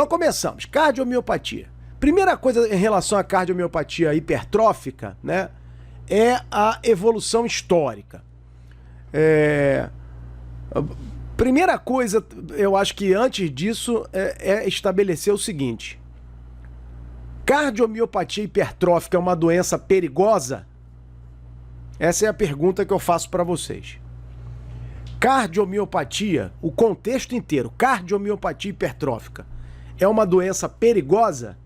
Então começamos. Cardiomiopatia. Primeira coisa em relação à cardiomiopatia hipertrófica, né, é a evolução histórica. Primeira coisa, eu acho que antes disso é estabelecer o seguinte: cardiomiopatia hipertrófica é uma doença perigosa? Essa é a pergunta que eu faço para vocês. Cardiomiopatia, o contexto inteiro, cardiomiopatia hipertrófica, é uma doença perigosa?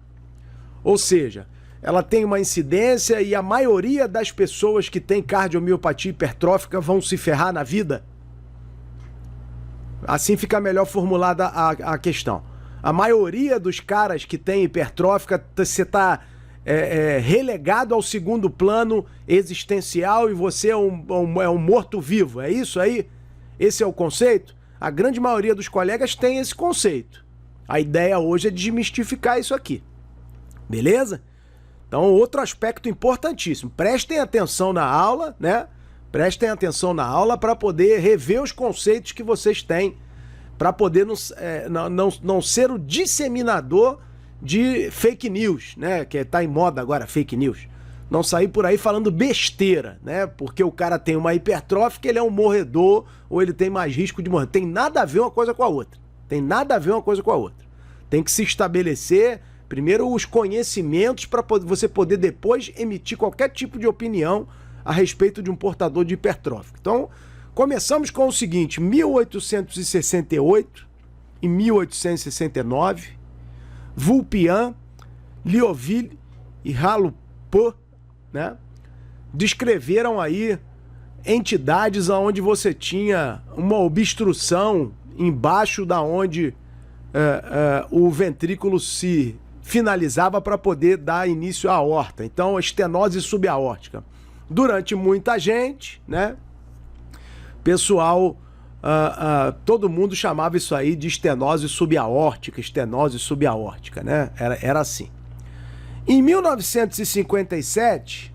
Ou seja, ela tem uma incidência e a maioria das pessoas que tem cardiomiopatia hipertrófica vão se ferrar na vida? Assim fica melhor formulada a questão. A maioria dos caras que tem hipertrófica, você está relegado ao segundo plano existencial e você é um morto-vivo, é isso aí? Esse é o conceito? A grande maioria dos colegas tem esse conceito. A ideia hoje é desmistificar isso aqui. Beleza? Então, outro aspecto importantíssimo. Prestem atenção na aula, né? Prestem atenção na aula para poder rever os conceitos que vocês têm, para poder não ser o disseminador de fake news, né? Que tá em moda agora, fake news. Não sair por aí falando besteira, né? Porque o cara tem uma hipertrófica, ele é um morredor, ou ele tem mais risco de morrer. Tem nada a ver uma coisa com a outra. Tem nada a ver uma coisa com a outra. Tem que se estabelecer primeiro os conhecimentos para você poder depois emitir qualquer tipo de opinião a respeito de um portador de hipertrófica. Então, começamos com o seguinte: 1868 e 1869, Vulpian, Liouville e Ralph, né, descreveram aí entidades onde você tinha uma obstrução embaixo da onde o ventrículo se finalizava para poder dar início à aorta. Então, estenose subaórtica. Durante muita gente, né, pessoal, todo mundo chamava isso aí de estenose subaórtica, né? Era assim. Em 1957,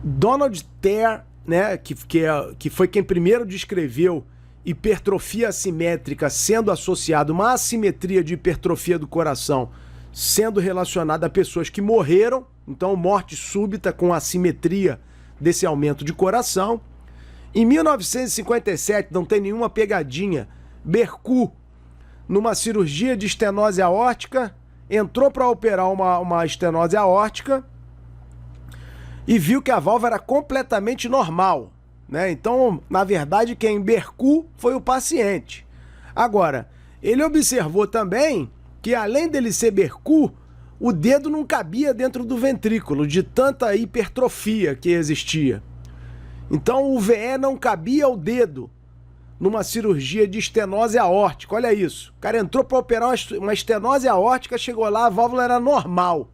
Donald Thayer, né, que foi quem primeiro descreveu hipertrofia assimétrica sendo associada a uma assimetria de hipertrofia do coração sendo relacionada a pessoas que morreram, então morte súbita com assimetria desse aumento de coração. Em 1957, não tem nenhuma pegadinha, Bercu, numa cirurgia de estenose aórtica, entrou para operar uma estenose aórtica e viu que a válvula era completamente normal, né? Então, na verdade, quem Bercu foi o paciente. Agora, ele observou também que, além dele ser Bercu, o dedo não cabia dentro do ventrículo, de tanta hipertrofia que existia. Então, o VE não cabia ao dedo numa cirurgia de estenose aórtica. Olha isso. O cara entrou para operar uma estenose aórtica, chegou lá, a válvula era normal.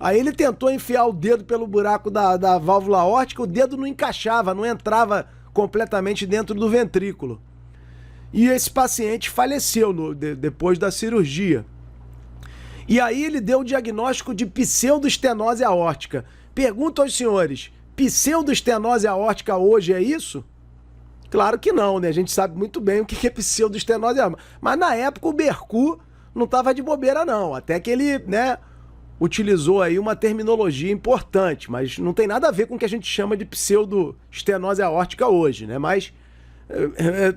Aí ele tentou enfiar o dedo pelo buraco da válvula aórtica, o dedo não encaixava, não entrava completamente dentro do ventrículo. E esse paciente faleceu depois da cirurgia. E aí ele deu o diagnóstico de pseudoestenose aórtica. Pergunto aos senhores, pseudoestenose aórtica hoje é isso? Claro que não, né? A gente sabe muito bem o que é pseudoestenose aórtica. Mas na época o Bercu não estava de bobeira não, até que ele, né, utilizou aí uma terminologia importante, mas não tem nada a ver com o que a gente chama de pseudoestenose aórtica hoje, né? Mas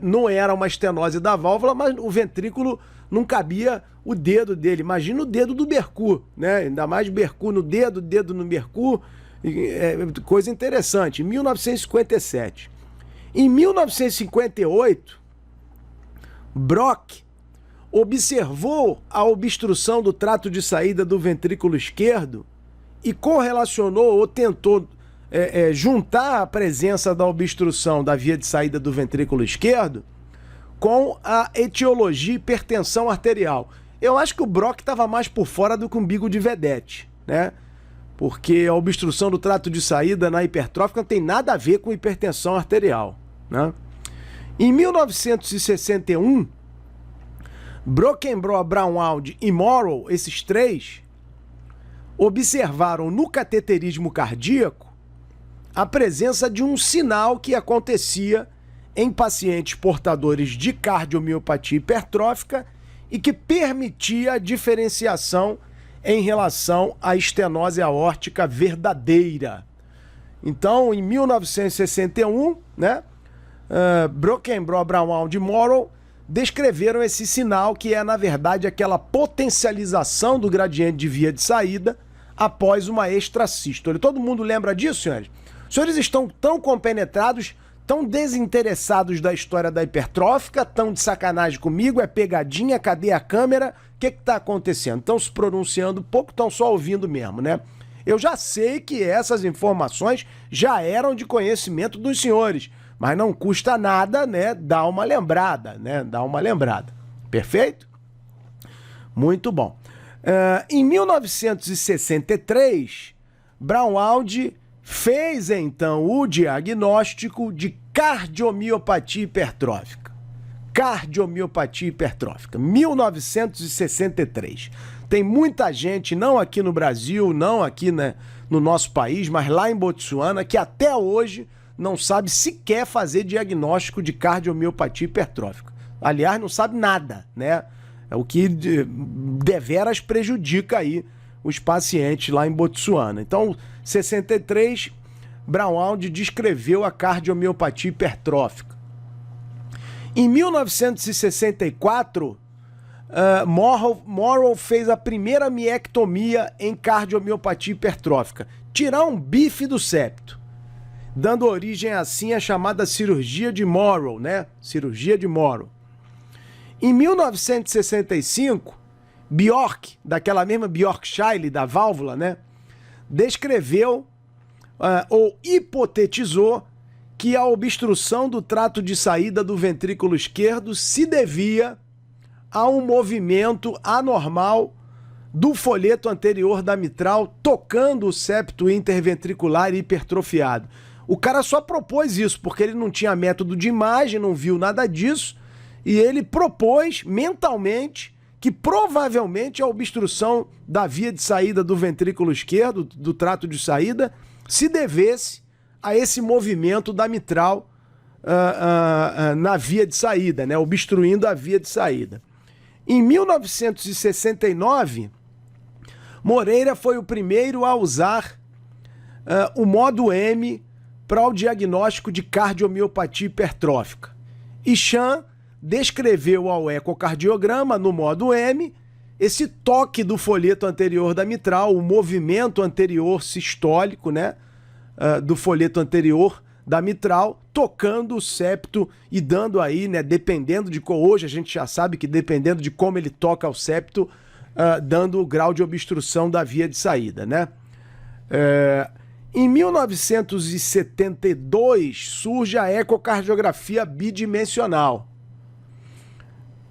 não era uma estenose da válvula, mas o ventrículo não cabia o dedo dele. Imagina o dedo do Bercu, né? Ainda mais Bercu no dedo, dedo no Bercu, coisa interessante. 1957. Em 1958, Brock observou a obstrução do trato de saída do ventrículo esquerdo e correlacionou ou tentou juntar a presença da obstrução da via de saída do ventrículo esquerdo com a etiologia hipertensão arterial. Eu acho que o Brock estava mais por fora do que o umbigo de Vedete, né? Porque a obstrução do trato de saída na hipertrófica não tem nada a ver com hipertensão arterial, né? Em 1961, Brockenbrough, Braunwald e Morrow, esses três, observaram no cateterismo cardíaco a presença de um sinal que acontecia em pacientes portadores de cardiomiopatia hipertrófica e que permitia a diferenciação em relação à estenose aórtica verdadeira. Então, em 1961, né, Brockenbrough, Braunwald e Morrow descreveram esse sinal que é, na verdade, aquela potencialização do gradiente de via de saída após uma extrasístole. Todo mundo lembra disso, senhores? Os senhores estão tão compenetrados, tão desinteressados da história da hipertrófica, tão de sacanagem comigo, é pegadinha, cadê a câmera? O que está acontecendo? Estão se pronunciando pouco, estão só ouvindo mesmo, né? Eu já sei que essas informações já eram de conhecimento dos senhores, mas não custa nada, né, dar uma lembrada, né? Dar uma lembrada. Perfeito? Muito bom. Em 1963, Braunwald fez, então, o diagnóstico de cardiomiopatia hipertrófica. Cardiomiopatia hipertrófica, 1963. Tem muita gente, não aqui no Brasil, não aqui, né, no nosso país, mas lá em Botsuana, que até hoje não sabe sequer fazer diagnóstico de cardiomiopatia hipertrófica. Aliás, não sabe nada, né? É o que deveras prejudica aí os pacientes lá em Botsuana. Então, 63, Braunwald descreveu a cardiomiopatia hipertrófica. Em 1964, Morrow fez a primeira miectomia em cardiomiopatia hipertrófica, tirar um bife do septo, dando origem assim à chamada cirurgia de Morrow, né? Cirurgia de Morrow. Em 1965, Bjork, daquela mesma Bjork-Scheile da válvula, né, descreveu ou hipotetizou que a obstrução do trato de saída do ventrículo esquerdo se devia a um movimento anormal do folheto anterior da mitral tocando o septo interventricular hipertrofiado. O cara só propôs isso porque ele não tinha método de imagem, não viu nada disso, e ele propôs mentalmente que provavelmente a obstrução da via de saída do ventrículo esquerdo, do trato de saída, se devesse a esse movimento da mitral na via de saída, né, obstruindo a via de saída. Em 1969, Moreira foi o primeiro a usar o modo M para o diagnóstico de cardiomiopatia hipertrófica. E Chan descreveu ao ecocardiograma, no modo M, esse toque do folheto anterior da mitral, o movimento anterior sistólico, né, do folheto anterior da mitral, tocando o septo e dando aí, né, dependendo de... Hoje a gente já sabe que dependendo de como ele toca o septo, dando o grau de obstrução da via de saída, né? Em 1972 surge a ecocardiografia bidimensional.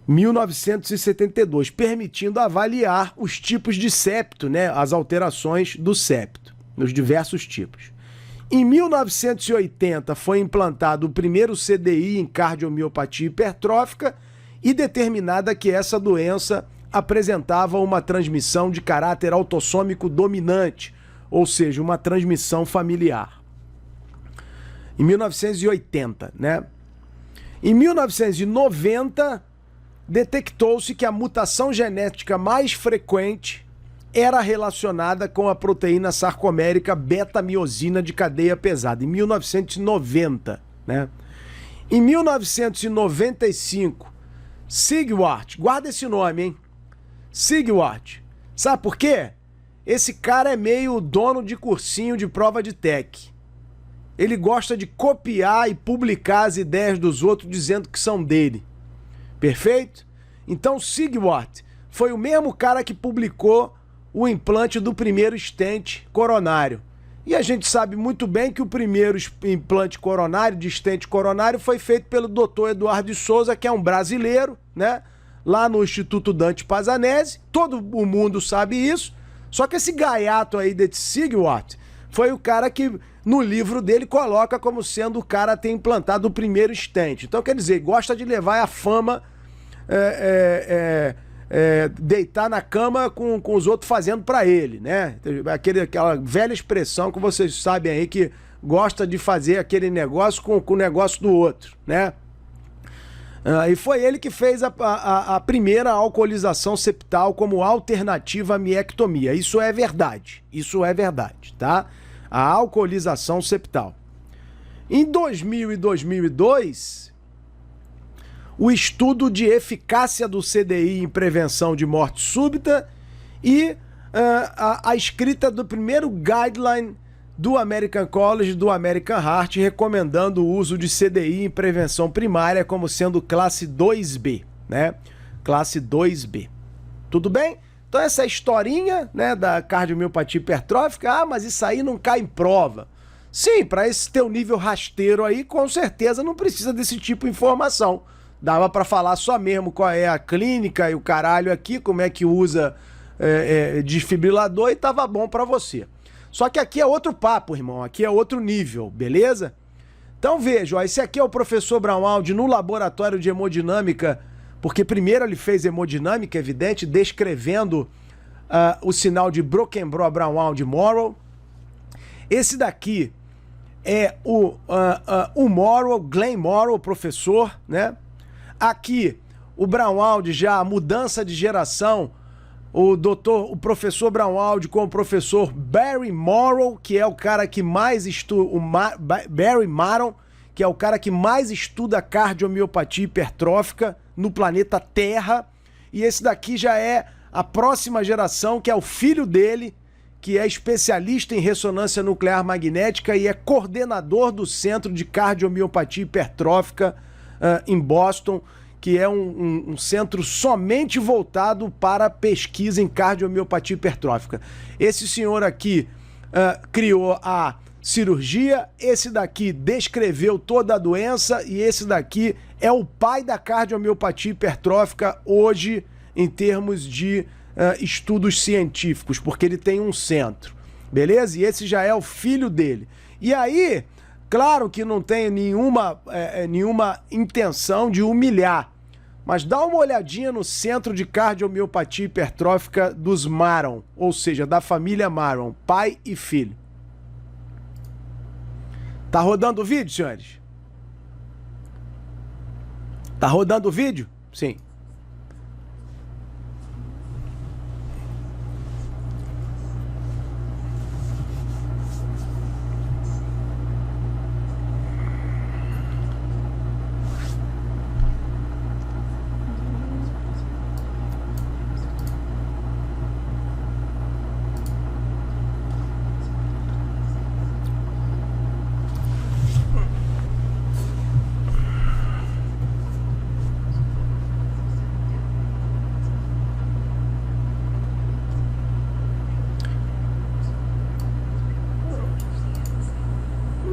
1972, permitindo avaliar os tipos de septo, né, as alterações do septo, nos diversos tipos. Em 1980 foi implantado o primeiro CDI em cardiomiopatia hipertrófica e determinada que essa doença apresentava uma transmissão de caráter autossômico dominante, ou seja, uma transmissão familiar. Em 1980, né? Em 1990, detectou-se que a mutação genética mais frequente era relacionada com a proteína sarcomérica beta-miosina de cadeia pesada, em 1990, né? Em 1995, Sigwart, guarda esse nome, hein? Sigwart. Sabe por quê? Esse cara é meio dono de cursinho de prova de TEC. Ele gosta de copiar e publicar as ideias dos outros dizendo que são dele. Perfeito? Então Sigwart foi o mesmo cara que publicou o implante do primeiro stent coronário. E a gente sabe muito bem que o primeiro implante coronário, de stent coronário, foi feito pelo Dr. Eduardo de Souza, que é um brasileiro, né? Lá no Instituto Dante Pazanese. Todo o mundo sabe isso. Só que esse gaiato aí de Sigwart foi o cara que, no livro dele, coloca como sendo o cara a ter implantado o primeiro stent. Então, quer dizer, gosta de levar a fama... deitar na cama com os outros fazendo pra ele, né? Aquela velha expressão que vocês sabem aí, que gosta de fazer aquele negócio com o negócio do outro, né? E foi ele que fez a primeira alcoolização septal como alternativa à miectomia. Isso é verdade, tá? A alcoolização septal. Em 2000 e 2002, o estudo de eficácia do CDI em prevenção de morte súbita e a escrita do primeiro guideline do American College, do American Heart, recomendando o uso de CDI em prevenção primária como sendo classe 2B, né? Classe 2B. Tudo bem? Então essa historinha, né, da cardiomiopatia hipertrófica, mas isso aí não cai em prova. Sim, para esse teu nível rasteiro aí, com certeza não precisa desse tipo de informação. Dava para falar só mesmo qual é a clínica e o caralho aqui, como é que usa desfibrilador e tava bom para você. Só que aqui é outro papo, irmão, aqui é outro nível, beleza? Então veja, ó, esse aqui é o professor Braunwald no laboratório de hemodinâmica, porque primeiro ele fez hemodinâmica, evidente, descrevendo o sinal de Brockenbrough-Braunwald-Morrow. Esse daqui é o Morrow, Glenn Morrow, professor, né? Aqui, o Braunwald já, a mudança de geração, o professor Braunwald com o professor Barry Morrow, que é o cara que mais estuda, Barry Maron, que é o cara que mais estuda cardiomiopatia hipertrófica no planeta Terra, e esse daqui já é a próxima geração, que é o filho dele, que é especialista em ressonância nuclear magnética e é coordenador do Centro de Cardiomiopatia Hipertrófica em Boston, que é um centro somente voltado para pesquisa em cardiomiopatia hipertrófica. Esse senhor aqui criou a cirurgia, esse daqui descreveu toda a doença e esse daqui é o pai da cardiomiopatia hipertrófica hoje em termos de estudos científicos, porque ele tem um centro, beleza? E esse já é o filho dele. E aí, claro que não tem nenhuma intenção de humilhar, mas dá uma olhadinha no Centro de Cardiomiopatia Hipertrófica dos Maron, ou seja, da família Maron, pai e filho. Tá rodando o vídeo, senhores? Tá rodando o vídeo? Sim.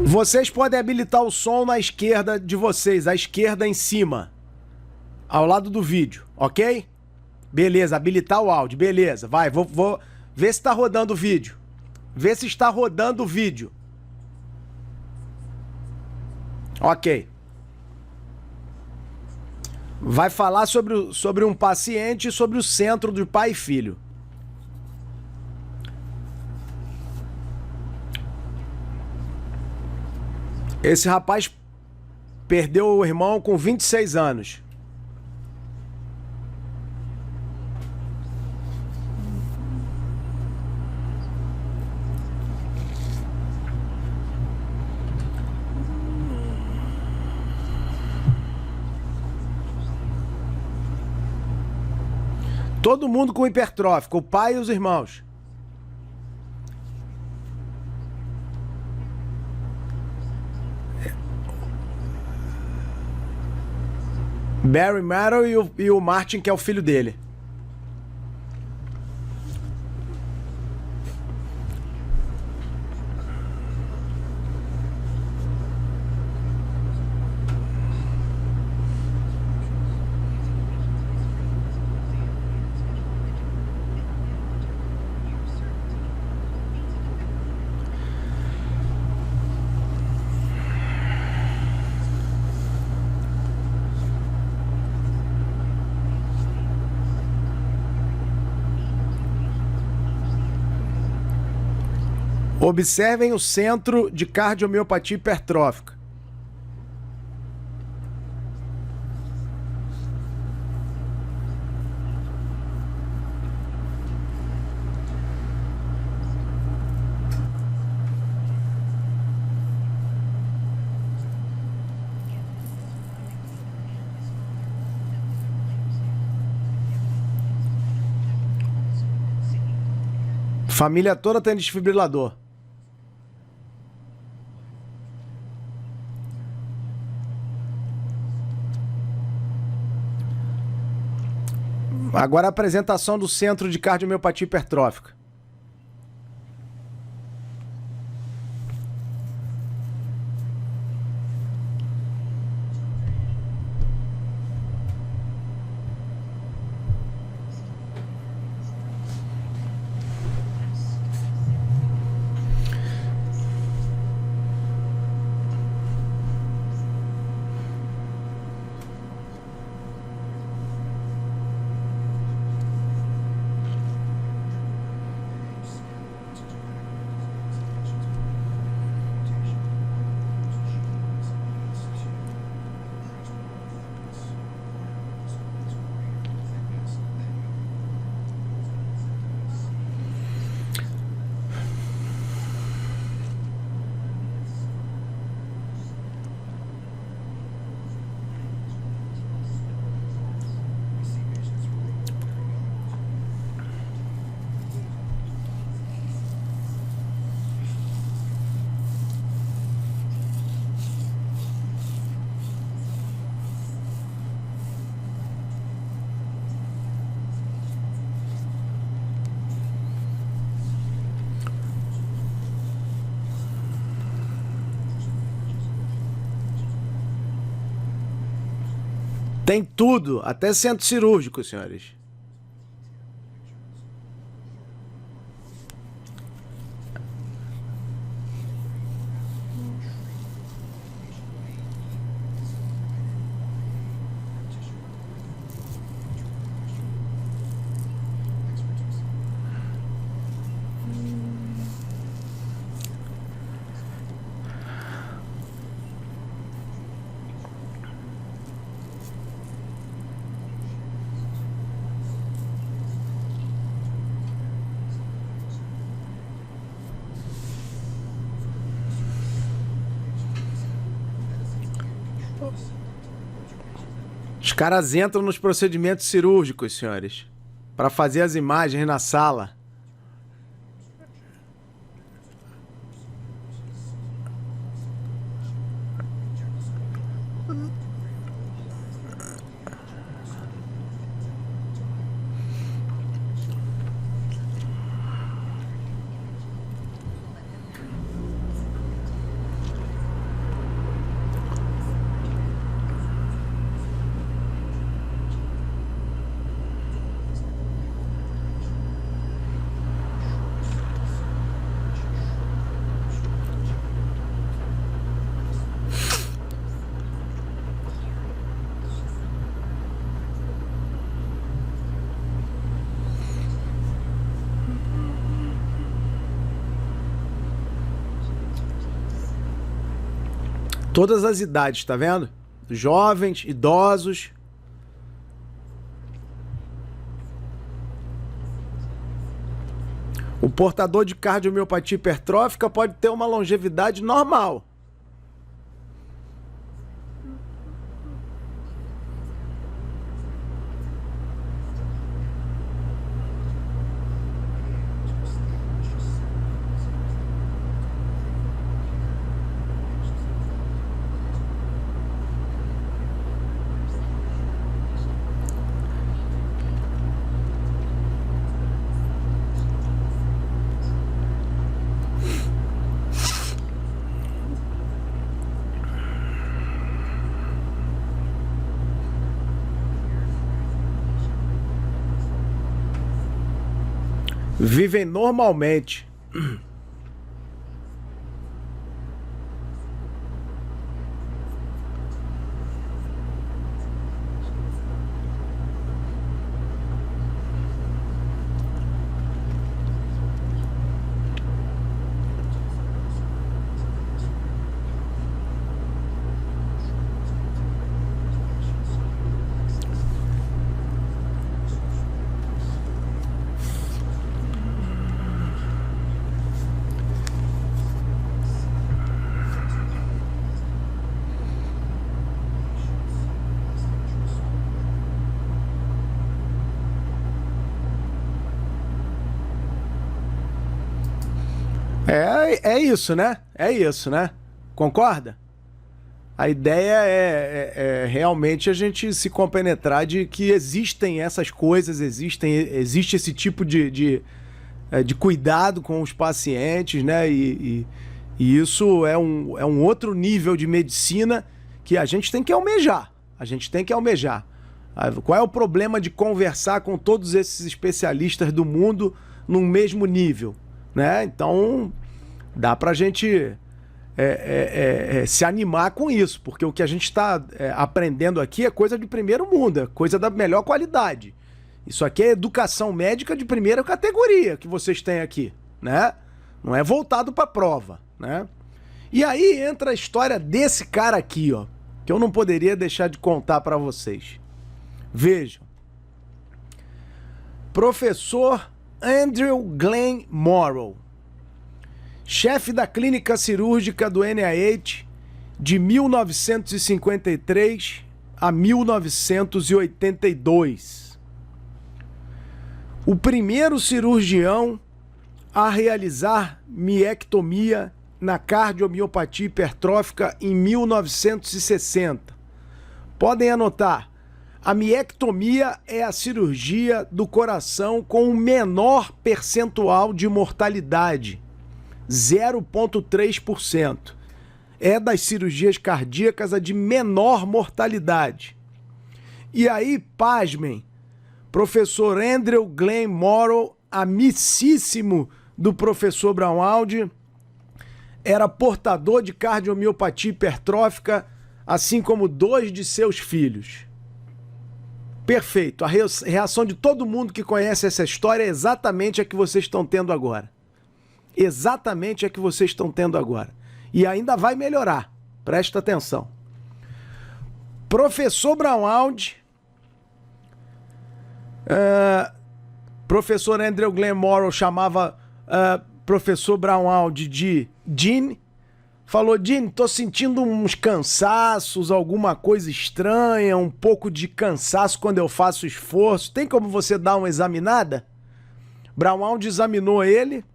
Vocês podem habilitar o som na esquerda de vocês, à esquerda em cima, ao lado do vídeo, ok? Beleza, habilitar o áudio, beleza. Vai, vou ver se tá rodando o vídeo. Vê se está rodando o vídeo. Ok. Vai falar sobre um paciente e sobre o centro do pai e filho. Esse rapaz perdeu o irmão com 26 anos. Todo mundo com hipertrófico, o pai e os irmãos. Barry Maron e o Martin, que é o filho dele. Observem o Centro de Cardiomiopatia Hipertrófica. Família toda tem desfibrilador. Agora a apresentação do Centro de Cardiomiopatia Hipertrófica. Tem tudo, até centro cirúrgico, senhores. Os caras entram nos procedimentos cirúrgicos, senhores, para fazer as imagens na sala. Todas as idades, tá vendo? Jovens, idosos. O portador de cardiomiopatia hipertrófica pode ter uma longevidade normal. Vivem normalmente. É isso, né? É isso, né? Concorda? A ideia é realmente a gente se compenetrar de que existem essas coisas, existe esse tipo de cuidado com os pacientes, né? E isso é um outro nível de medicina que a gente tem que almejar. A gente tem que almejar. Qual é o problema de conversar com todos esses especialistas do mundo num mesmo nível, né? Então, dá pra gente se animar com isso, porque o que a gente está aprendendo aqui é coisa de primeiro mundo, é coisa da melhor qualidade. Isso aqui é educação médica de primeira categoria que vocês têm aqui, né? Não é voltado para prova, né? E aí entra a história desse cara aqui, ó, que eu não poderia deixar de contar para vocês. Vejam. Professor Andrew Glenn Morrow, chefe da clínica cirúrgica do NIH de 1953 a 1982. O primeiro cirurgião a realizar miectomia na cardiomiopatia hipertrófica em 1960. Podem anotar. A miectomia é a cirurgia do coração com o menor percentual de mortalidade, 0,3%. É das cirurgias cardíacas a de menor mortalidade. E aí, pasmem, professor Andrew Glenn Morrow, amicíssimo do professor Braunwald, era portador de cardiomiopatia hipertrófica, assim como 2 de seus filhos. Perfeito. A reação de todo mundo que conhece essa história é exatamente a que vocês estão tendo agora. Exatamente a que vocês estão tendo agora. E ainda vai melhorar. Presta atenção. Professor Braunwald, professor Andrew Glenn Morrow chamava professor Braunwald de Gene. Falou, Gene, tô sentindo uns cansaços, alguma coisa estranha, um pouco de cansaço quando eu faço esforço. Tem como você dar uma examinada? Braunwald examinou ele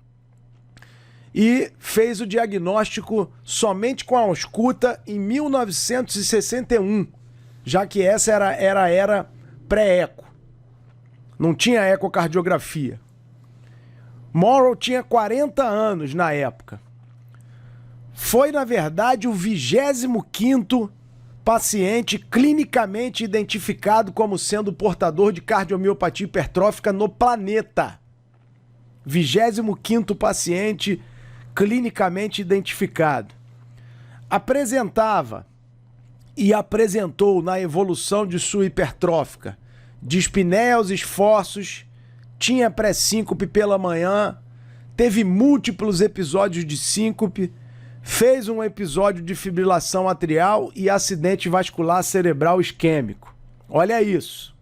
e fez o diagnóstico somente com a ausculta em 1961, já que essa era a era pré-eco. Não tinha ecocardiografia. Morrow tinha 40 anos na época. Foi, na verdade, o 25º paciente clinicamente identificado como sendo portador de cardiomiopatia hipertrófica no planeta. 25º paciente clinicamente identificado. Apresentava e apresentou na evolução de sua hipertrófica dispneia aos esforços, tinha pré-síncope pela manhã, teve múltiplos episódios de síncope, fez um episódio de fibrilação atrial e acidente vascular cerebral isquêmico. Olha isso.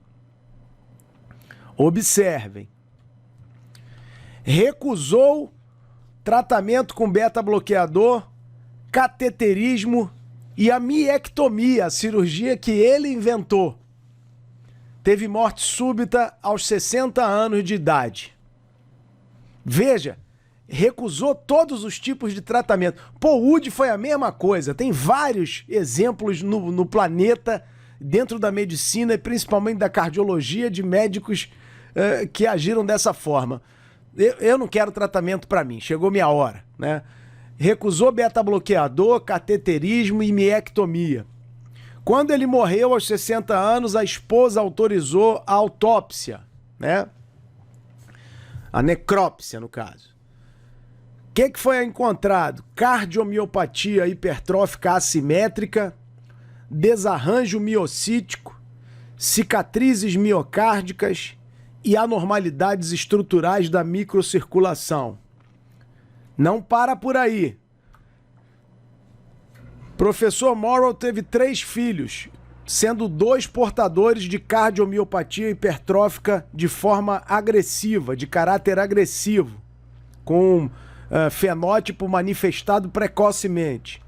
Observem. Recusou tratamento com beta-bloqueador, cateterismo e a miectomia, a cirurgia que ele inventou. Teve morte súbita aos 60 anos de idade. Veja, recusou todos os tipos de tratamento. Paul Wood foi a mesma coisa. Tem vários exemplos no planeta, dentro da medicina e principalmente da cardiologia, de médicos que agiram dessa forma. Eu não quero tratamento para mim, chegou minha hora, né? Recusou beta-bloqueador, cateterismo e miectomia. Quando ele morreu aos 60 anos, a esposa autorizou a autópsia, né? A necrópsia, no caso. O que foi encontrado? Cardiomiopatia hipertrófica assimétrica, desarranjo miocítico, cicatrizes miocárdicas e anormalidades estruturais da microcirculação. Não para por aí. Professor Morrow teve 3 filhos, sendo 2 portadores de cardiomiopatia hipertrófica de forma agressiva, de caráter agressivo, com fenótipo manifestado precocemente.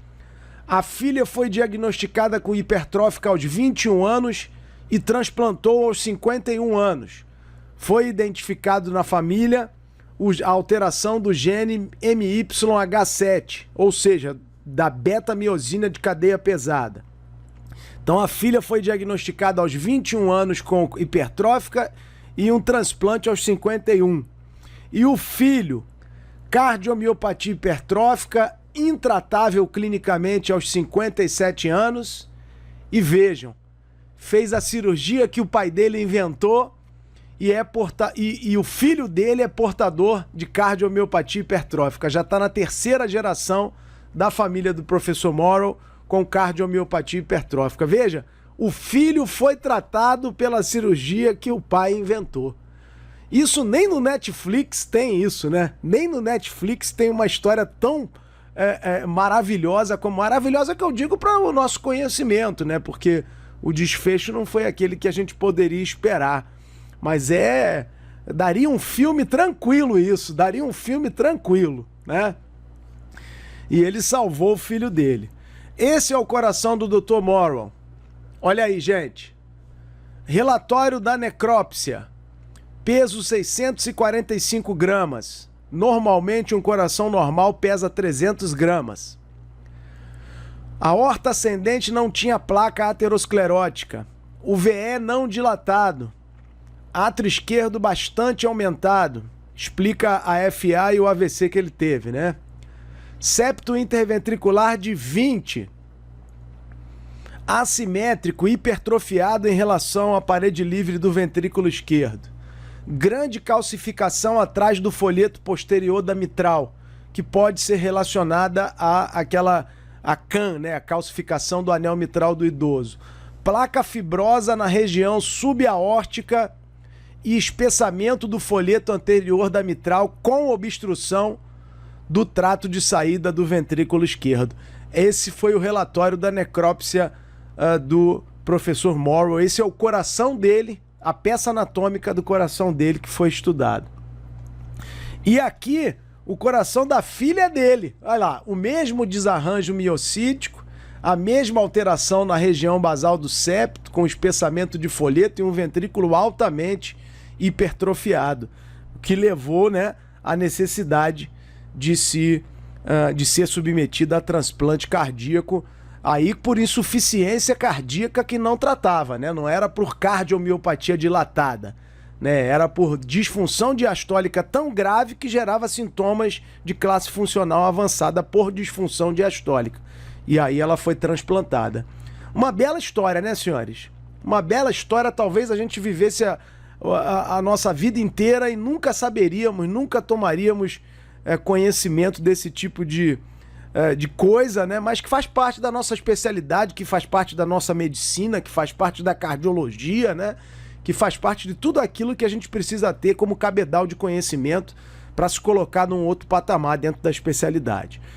A filha foi diagnosticada com hipertrófica aos 21 anos e transplantou aos 51 anos. Foi identificado na família a alteração do gene MYH7, ou seja, da beta-miosina de cadeia pesada. Então a filha foi diagnosticada aos 21 anos com hipertrófica e um transplante aos 51. E o filho, cardiomiopatia hipertrófica, intratável clinicamente aos 57 anos. E vejam, fez a cirurgia que o pai dele inventou e o filho dele é portador de cardiomiopatia hipertrófica. Já está na terceira geração da família do professor Morrow com cardiomiopatia hipertrófica. Veja, o filho foi tratado pela cirurgia que o pai inventou. Isso nem no Netflix tem isso, né? Nem no Netflix tem uma história tão maravilhosa como maravilhosa que eu digo para o nosso conhecimento, né? Porque o desfecho não foi aquele que a gente poderia esperar. Mas daria um filme tranquilo isso, daria um filme tranquilo, né? E ele salvou o filho dele. Esse é o coração do Dr. Morrow. Olha aí, gente. Relatório da necrópsia. Peso 645 gramas. Normalmente um coração normal pesa 300 gramas. A aorta ascendente não tinha placa aterosclerótica. O VE não dilatado. Átrio esquerdo bastante aumentado. Explica a FA e o AVC que ele teve, né? Septo interventricular de 20. Assimétrico, hipertrofiado em relação à parede livre do ventrículo esquerdo. Grande calcificação atrás do folheto posterior da mitral, que pode ser relacionada a CAN, né? A calcificação do anel mitral do idoso. Placa fibrosa na região subaórtica e espessamento do folheto anterior da mitral com obstrução do trato de saída do ventrículo esquerdo. Esse foi o relatório da necrópsia do professor Morrow. Esse é o coração dele, a peça anatômica do coração dele que foi estudado. E aqui, o coração da filha dele. Olha lá, o mesmo desarranjo miocítico, a mesma alteração na região basal do septo, com espessamento de folheto e um ventrículo altamente hipertrofiado, o que levou, né, à necessidade de ser submetida a transplante cardíaco, aí por insuficiência cardíaca que não tratava, né? Não era por cardiomiopatia dilatada, né? Era por disfunção diastólica tão grave que gerava sintomas de classe funcional avançada por disfunção diastólica. E aí ela foi transplantada. Uma bela história, né, senhores? Uma bela história, talvez a gente vivesse a nossa vida inteira e nunca saberíamos, nunca tomaríamos conhecimento desse tipo de coisa, né? Mas que faz parte da nossa especialidade, que faz parte da nossa medicina, que faz parte da cardiologia, né? Que faz parte de tudo aquilo que a gente precisa ter como cabedal de conhecimento para se colocar num outro patamar dentro da especialidade.